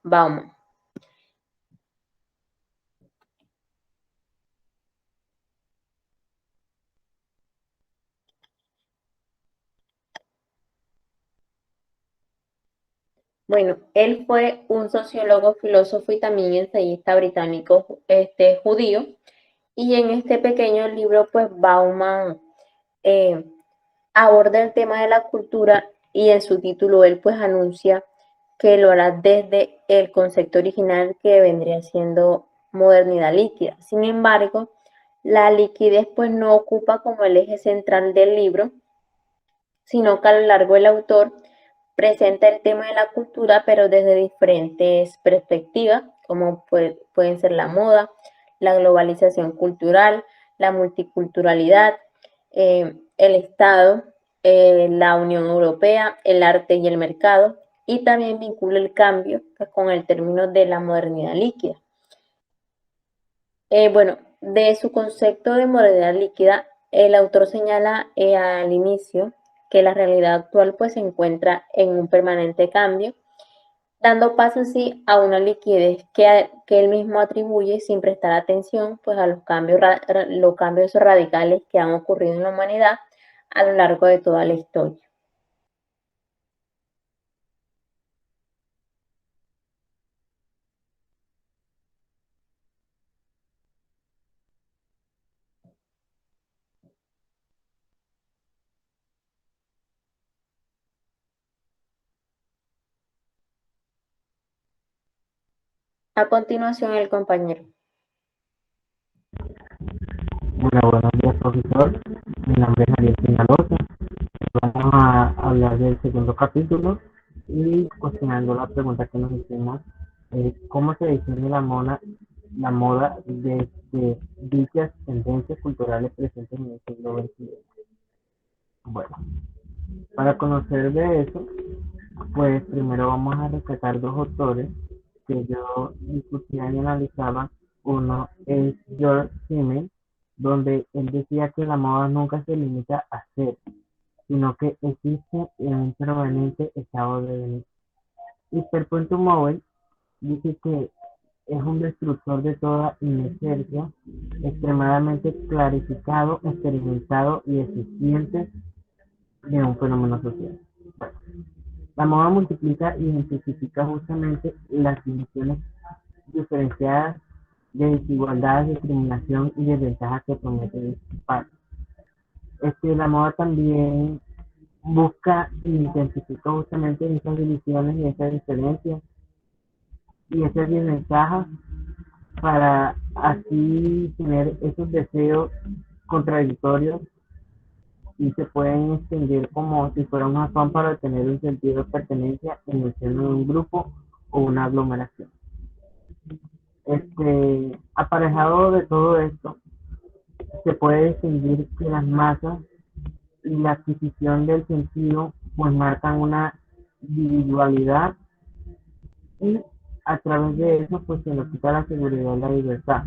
Bauman. Bueno, él fue un sociólogo, filósofo y también ensayista británico, judío, y en este pequeño libro, pues Bauman eh, aborda el tema de la cultura y en su título él pues anuncia que lo hará desde el concepto original que vendría siendo modernidad líquida. Sin embargo, la liquidez pues no ocupa como el eje central del libro, sino que a lo largo el autor presenta el tema de la cultura, pero desde diferentes perspectivas, como pueden ser la moda, la globalización cultural, la multiculturalidad, el Estado, la Unión Europea, el arte y el mercado, y también vincula el cambio pues, con el término de la modernidad líquida. Bueno, de su concepto de modernidad líquida, el autor señala al inicio que la realidad actual pues se encuentra en un permanente cambio, dando paso así a una liquidez que él mismo atribuye sin prestar atención pues a los cambios radicales que han ocurrido en la humanidad a lo largo de toda la historia. A continuación, el compañero. Hola, buenos días, profesor. Mi nombre es Ariel Peñalosa. Vamos a hablar del segundo capítulo y cuestionando la pregunta que nos hicimos, ¿cómo se define la moda desde dichas tendencias culturales presentes en el siglo XXI? Bueno, para conocer de eso, pues primero vamos a rescatar dos autores que yo discutía y analizaba. Uno es George Simmel, donde él decía que la moda nunca se limita a ser, sino que existe en un permanente estado de venir. Y Perpetuum Mobile dice que es un destructor de toda inercia, extremadamente clarificado, experimentado y eficiente de un fenómeno social. La moda multiplica y intensifica justamente las dimensiones diferenciadas de desigualdad, discriminación y desventajas que promete disipar. La moda también busca e intensifica justamente esas divisiones y esas diferencias y esas desventajas para así tener esos deseos contradictorios y se pueden extender como si fuera un afán para tener un sentido de pertenencia en el seno de un grupo o una aglomeración. Aparejado de todo esto, se puede distinguir que las masas y la adquisición del sentido pues marcan una individualidad y a través de eso pues se nos quita la seguridad y la libertad,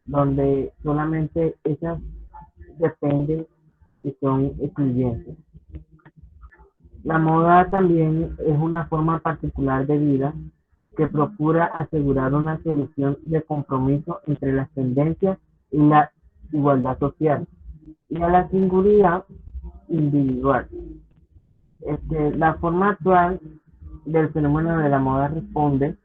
donde solamente esas dependen y son excluyentes. La moda también es una forma particular de vida que procura asegurar una solución de compromiso entre las tendencias y la igualdad social y a la singularidad individual. La forma actual del fenómeno de la moda responde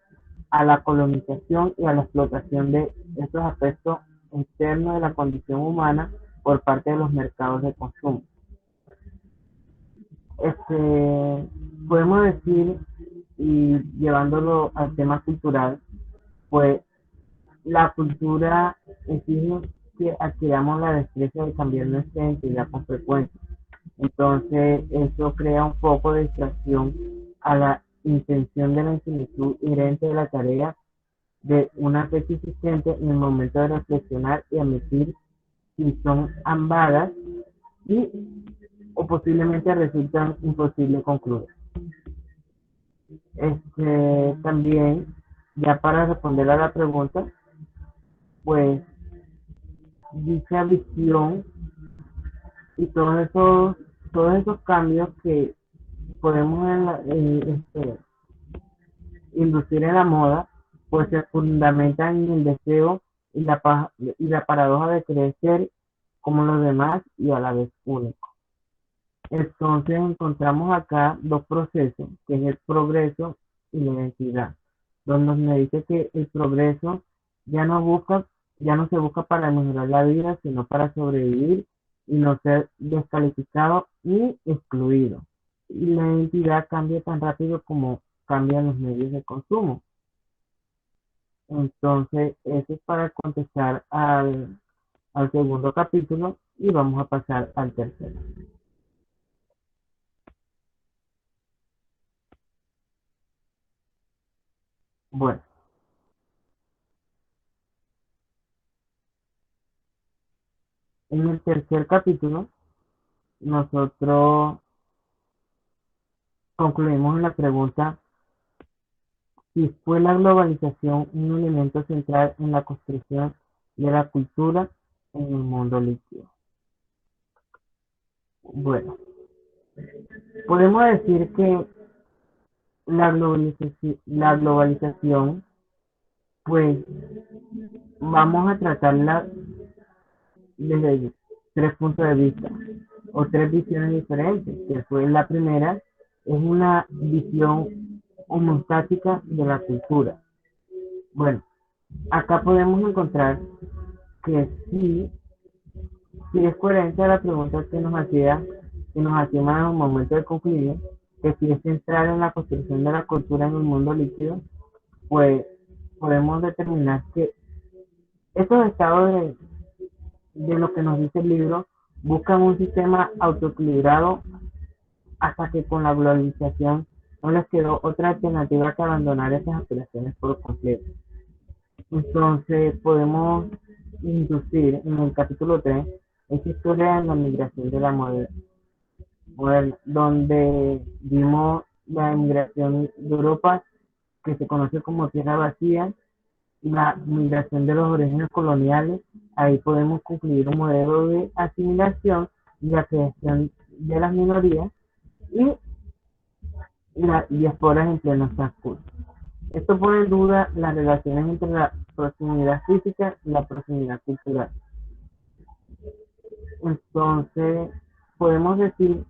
a la colonización y a la explotación de estos aspectos internos de la condición humana por parte de los mercados de consumo. Podemos decir, y llevándolo al tema cultural, pues la cultura exige que adquiramos la destreza de cambiar nuestra identidad con frecuencia. Entonces, eso crea un poco de distracción a la intención de la infinitud inherente de la tarea de una fecha existente en el momento de reflexionar y admitir si son ambas y o posiblemente resultan imposible concluir. También, ya para responder a la pregunta, pues dicha visión y todos esos cambios que podemos inducir en la moda, pues se fundamentan en el deseo y la paradoja de querer ser como los demás y a la vez único. Entonces encontramos acá dos procesos, que es el progreso y la identidad, donde me dice que el progreso ya no busca, ya no se busca para mejorar la vida, sino para sobrevivir y no ser descalificado ni excluido. Y la identidad cambia tan rápido como cambian los medios de consumo. Entonces, eso es para contestar al segundo capítulo y vamos a pasar al tercero. Bueno, en el tercer capítulo nosotros concluimos en la pregunta si fue la globalización un elemento central en la construcción de la cultura en el mundo líquido. Bueno, podemos decir que la globalización, pues vamos a tratarla desde tres puntos de vista o tres visiones diferentes, que fue la primera, es una visión homostática de la cultura. Bueno, acá podemos encontrar que sí es coherente a la pregunta que nos hacía en un momento de concluir, que si es central en la construcción de la cultura en el mundo líquido, pues podemos determinar que estos estados de lo que nos dice el libro buscan un sistema autoequilibrado hasta que con la globalización no les quedó otra alternativa que abandonar esas aspiraciones por completo. Entonces podemos inducir en el capítulo 3 esa historia de la migración de la moderna, donde vimos la migración de Europa, que se conoce como tierra vacía, la migración de los orígenes coloniales. Ahí podemos concluir un modelo de asimilación y la creación de las minorías y las diásporas en pleno transcurso. Esto pone en duda las relaciones entre la proximidad física y la proximidad cultural. Entonces, podemos decir,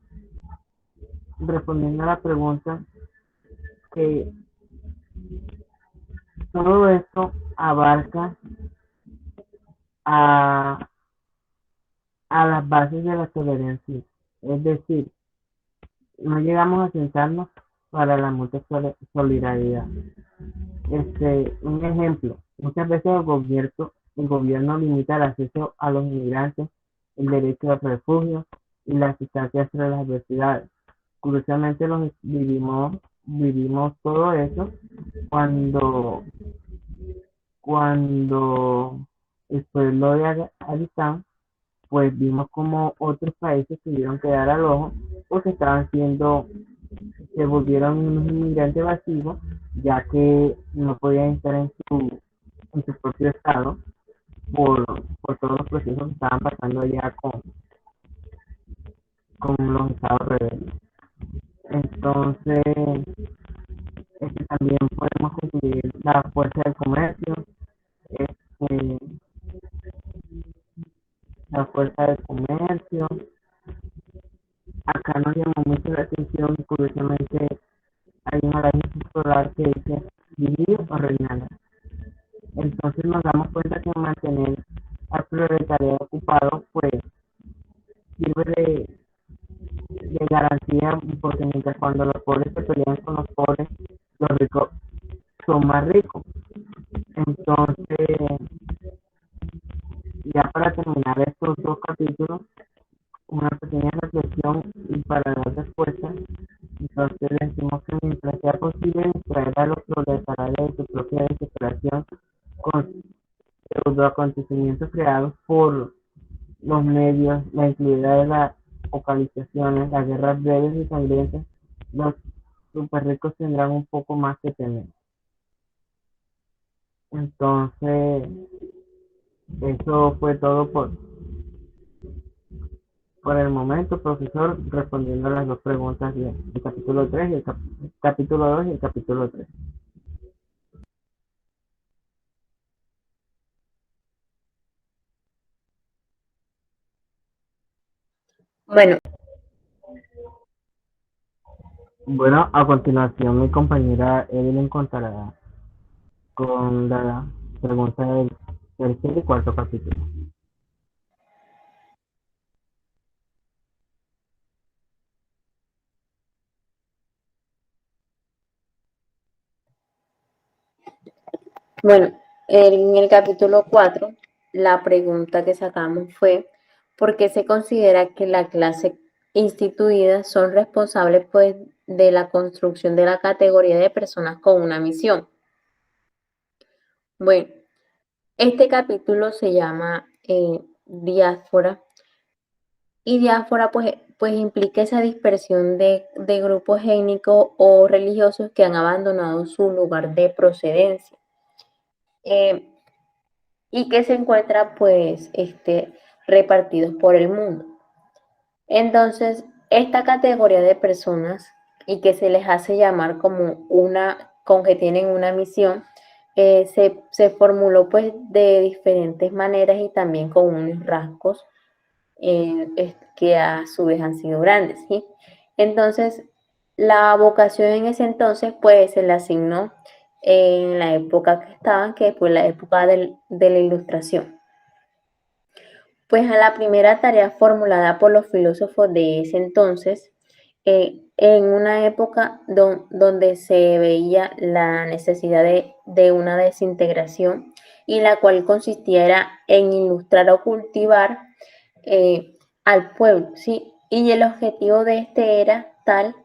respondiendo a la pregunta, que todo esto abarca a, a las bases de la tolerancia. Es decir, no llegamos a sentarnos para la mutua solidaridad. Un ejemplo, muchas veces el gobierno limita el acceso a los inmigrantes, el derecho al refugio y la asistencia tras las adversidades. Curiosamente vivimos todo eso cuando, cuando el pueblo de Afganistán, pues vimos como otros países tuvieron que dar al ojo porque se volvieron unos inmigrantes vacíos, ya que no podían estar en su propio estado por, por todos los procesos que estaban pasando allá con los estados rebeldes. Entonces, también podemos concluir la fuerza del comercio, este, la fuerza del comercio. Acá nos llamó mucho la atención, curiosamente, hay una ley solar que dice vivir o reinar. Entonces nos damos cuenta que mantener al proletariado ocupado, pues sirve de garantía, porque mientras cuando los pobres se pelean con los pobres, los ricos son más ricos. Entonces, ya para terminar estos dos capítulos, una pequeña reflexión y para dar respuesta. Entonces decimos que mientras sea posible distraer a los proletarios de su propia desesperación con pseudoacontecimientos creados por los medios, la incluida de las focalizaciones, las guerras breves y sangrientas, los super ricos tendrán un poco más que temer. Entonces, eso fue todo por el momento, profesor, respondiendo a las dos preguntas del capítulo 3 y el capítulo 2 y el capítulo 3. Bueno, Bueno, a continuación mi compañera Evelyn contará con la pregunta del tercer y cuarto capítulo. bueno, en el capítulo 4, la pregunta que sacamos fue, ¿por qué se considera que la clase instituida son responsables pues de la construcción de la categoría de personas con una misión? Bueno, este capítulo se llama diáspora y diáspora pues implica esa dispersión de grupos étnicos o religiosos que han abandonado su lugar de procedencia. Eh, y que se encuentra pues repartidos por el mundo. Entonces, esta categoría de personas y que se les hace llamar como con que tienen una misión, se formuló pues de diferentes maneras y también con unos rasgos que a su vez han sido grandes, ¿sí? Entonces, la vocación en ese entonces pues se le asignó en la época que estaban, que fue la época de la ilustración. Pues a la primera tarea formulada por los filósofos de ese entonces, en una época donde se veía la necesidad de una desintegración y la cual consistía era en ilustrar o cultivar al pueblo, ¿sí? Y el objetivo de este era tal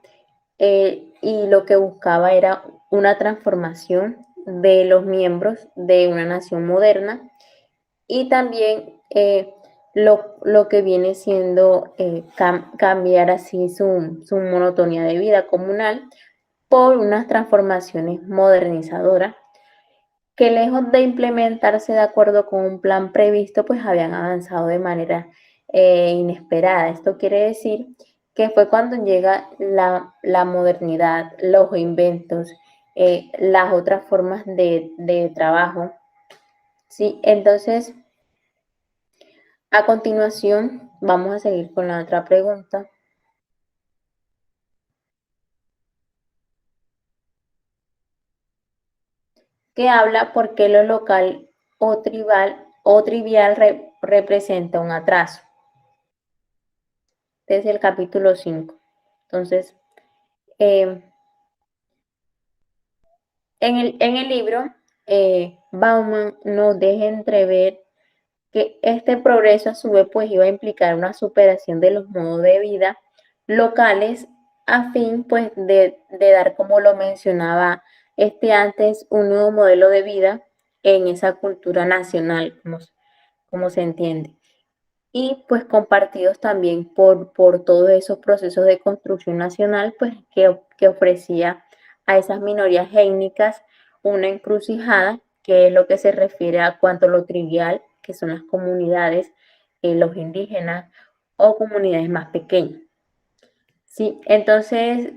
y lo que buscaba era una transformación de los miembros de una nación moderna y también lo que viene siendo cambiar así su monotonía de vida comunal por unas transformaciones modernizadoras que lejos de implementarse de acuerdo con un plan previsto, pues habían avanzado de manera inesperada. Esto quiere decir que fue cuando llega la modernidad, los inventos, las otras formas de trabajo. Sí, entonces a continuación, vamos a seguir con la otra pregunta, que habla por qué lo local o trivial representa un atraso. Este es el capítulo 5. Entonces, eh, en el libro, Bauman nos deja entrever que este progreso a su vez pues iba a implicar una superación de los modos de vida locales a fin pues de dar, como lo mencionaba antes, un nuevo modelo de vida en esa cultura nacional, como se entiende. Y pues compartidos también por todos esos procesos de construcción nacional pues que ofrecía a esas minorías étnicas una encrucijada, que es lo que se refiere a cuanto a lo trivial, que son las comunidades, los indígenas o comunidades más pequeñas. Sí, entonces,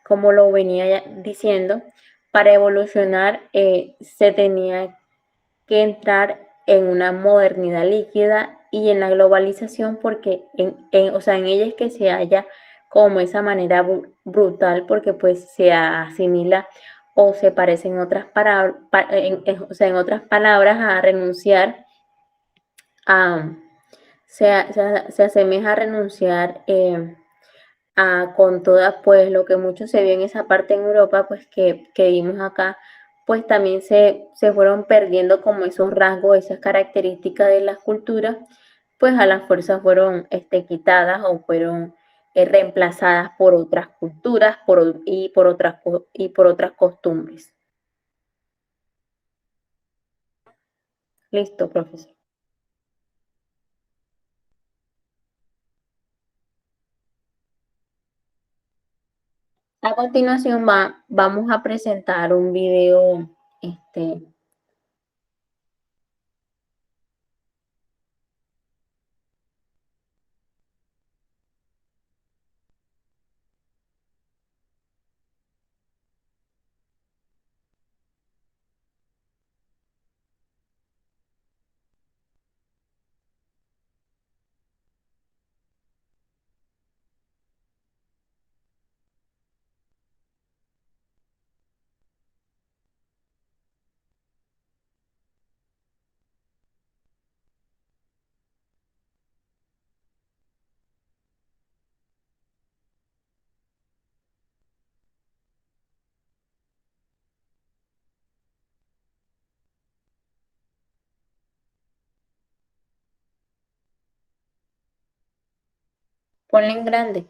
como lo venía diciendo, para evolucionar se tenía que entrar en una modernidad líquida y en la globalización porque o sea, en ella es que se halla como esa manera brutal porque pues se asimila o se parece en otras, o sea, en otras palabras a renunciar a, se asemeja a renunciar con todas, pues lo que mucho se vio en esa parte en Europa, pues que vimos acá, pues también se fueron perdiendo como esos rasgos, esas características de las culturas, pues a las fuerzas fueron quitadas o fueron reemplazadas por otras culturas y por otras costumbres. Listo, profesor. A continuación vamos a presentar un video este, Ponle en grande.